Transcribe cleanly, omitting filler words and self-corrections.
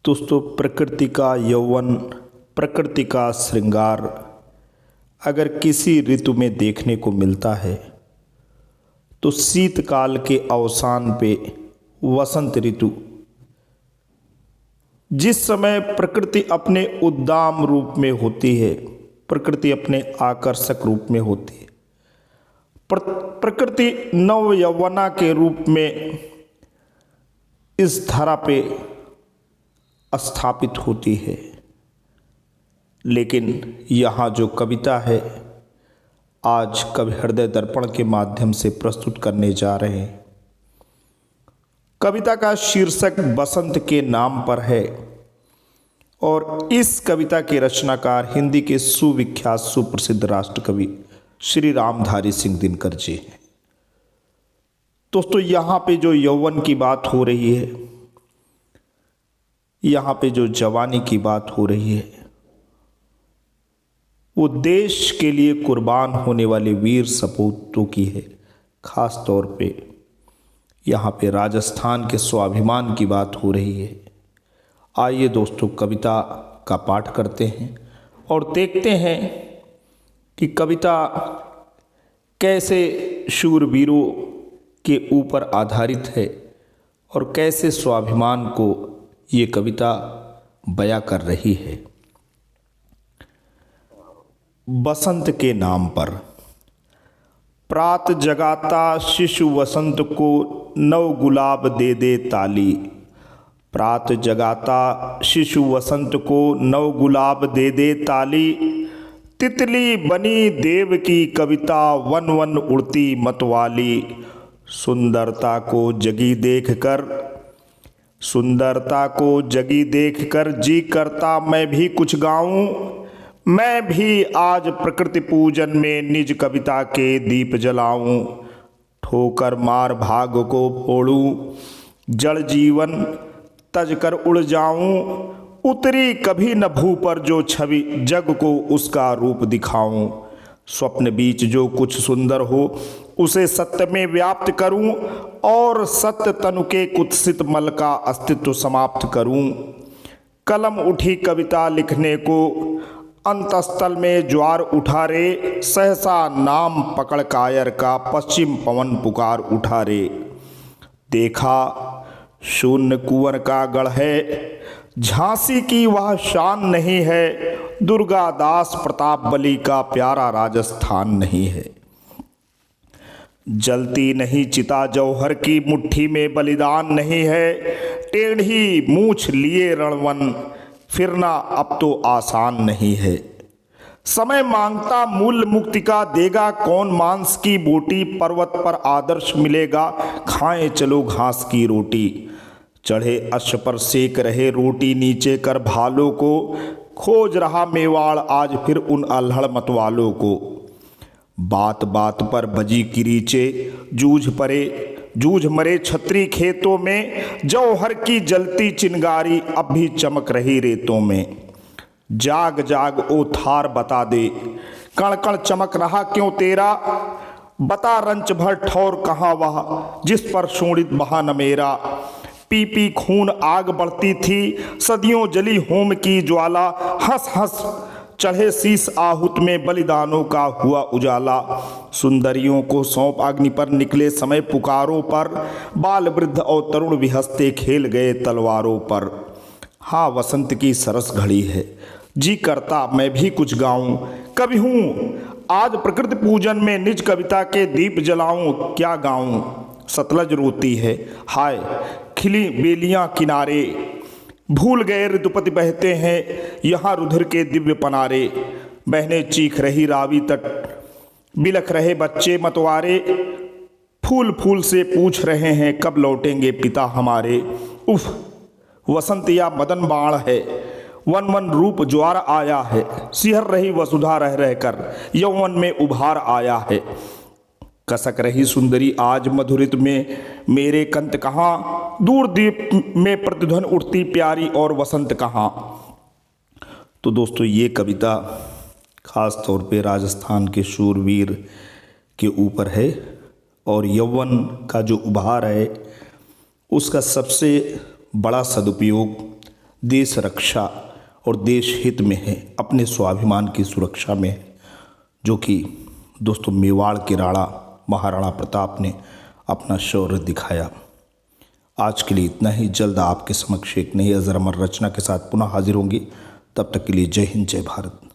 दोस्तों, प्रकृति का यौवन, प्रकृति का श्रृंगार अगर किसी ऋतु में देखने को मिलता है तो शीतकाल के अवसान पे वसंत ऋतु, जिस समय प्रकृति अपने उद्दाम रूप में होती है, प्रकृति अपने आकर्षक रूप में होती है, प्रकृति नव यौवना के रूप में इस धरा पे स्थापित होती है। लेकिन यहाँ जो कविता है आज कवि हृदय दर्पण के माध्यम से प्रस्तुत करने जा रहे हैं, कविता का शीर्षक बसंत के नाम पर है और इस कविता के रचनाकार हिंदी के सुविख्यात सुप्रसिद्ध राष्ट्र कवि श्री रामधारी सिंह दिनकर जी हैं। दोस्तों, यहाँ पे जो यौवन की बात हो रही है, यहाँ पे जो जवानी की बात हो रही है, वो देश के लिए कुर्बान होने वाले वीर सपूतों की है। खास तौर पे यहाँ पे राजस्थान के स्वाभिमान की बात हो रही है। आइए दोस्तों, कविता का पाठ करते हैं और देखते हैं कि कविता कैसे शूरवीरों के ऊपर आधारित है और कैसे स्वाभिमान को ये कविता बयां कर रही है। बसंत के नाम पर। प्रात जगाता शिशु वसंत को नव गुलाब दे दे ताली। प्रात जगाता शिशु वसंत को नव गुलाब दे दे ताली। तितली बनी देव की कविता वन वन उड़ती मतवाली। सुंदरता को जगी देखकर, सुंदरता को जगी देखकर जी करता मैं भी कुछ गाऊं। मैं भी आज प्रकृति पूजन में निज कविता के दीप जलाऊं। ठोकर मार भाग को फोड़ूं, जड़ जीवन तज कर उड़ जाऊं। उतरी कभी न भू पर जो छवि, जग को उसका रूप दिखाऊं। स्वप्न बीच जो कुछ सुंदर हो उसे सत्य में व्याप्त करूं और सत्य तनु के कुत्सित मल का अस्तित्व समाप्त करूं। कलम उठी कविता लिखने को, अंतस्थल में ज्वार उठा रे। सहसा नाम पकड़ कायर का पश्चिम पवन पुकार उठा रे। देखा शून्य कुंवर का गढ़ है, झांसी की वह शान नहीं है। दुर्गा दास प्रताप बली का प्यारा राजस्थान नहीं है। जलती नहीं चिता जौहर की मुट्ठी में बलिदान नहीं है। टेढ़ी मूछ लिए रणवन फिरना अब तो आसान नहीं है। समय मांगता मूल्य मुक्ति का, देगा कौन मांस की बोटी। पर्वत पर आदर्श मिलेगा, खाएं चलो घास की रोटी। चढ़े अश्व पर सेक रहे रोटी, नीचे कर भालों को। खोज रहा मेवाड़ आज फिर उन अल्हड़ मतवालों को। बात बात पर बजी किरीचे, जूझ मरे छतरी खेतों में। जौहर की जलती चिंगारी अब भी चमक रही रेतों में। जाग जाग ओ थार बता दे, कण कण चमक रहा क्यों तेरा। बता रंच भर ठौर कहाँ वह, जिस पर शोणित बहा न मेरा। पी पी खून आग बढ़ती थी, सदियों जली होम की ज्वाला। हंस हंस चढ़े शीस आहुत में, बलिदानों का हुआ उजाला। सुंदरियों को सौंप अग्नि पर निकले समय पुकारों पर। बाल वृद्ध और तरुण भी हंसते खेल गए तलवारों पर। हाँ, वसंत की सरस घड़ी है, जी करता मैं भी कुछ गाऊं। कवि हूँ आज प्रकृति पूजन में निज कविता के दीप जलाऊं। क्या गाऊं। सतलज रोती है, हाय खिली बेलियां किनारे। भूल गए ऋतुपति बहते हैं यहाँ रुधिर के दिव्य पनारे। बहने चीख रही रावी तट, बिलख रहे बच्चे मतवारे। फूल फूल से पूछ रहे हैं कब लौटेंगे पिता हमारे। उफ, वसंत या मदन बाण है, वन वन रूप ज्वार आया है। सिहर रही वसुधा रह रहकर यौवन में उभार आया है। कसक रही सुंदरी आज मधुरित में, मेरे कंत कहाँ। दूर दीप में प्रतिध्वनि उठती प्यारी और वसंत कहाँ। तो दोस्तों, ये कविता खास तौर पे राजस्थान के शूरवीर के ऊपर है और यौवन का जो उभार है उसका सबसे बड़ा सदुपयोग देश रक्षा और देश हित में है, अपने स्वाभिमान की सुरक्षा में है, जो कि दोस्तों मेवाड़ के राणा महाराणा प्रताप ने अपना शौर्य दिखाया। आज के लिए इतना ही। जल्द आपके समक्ष एक नई अजर अमर रचना के साथ पुनः हाजिर होंगी। तब तक के लिए जय हिंद, जय भारत।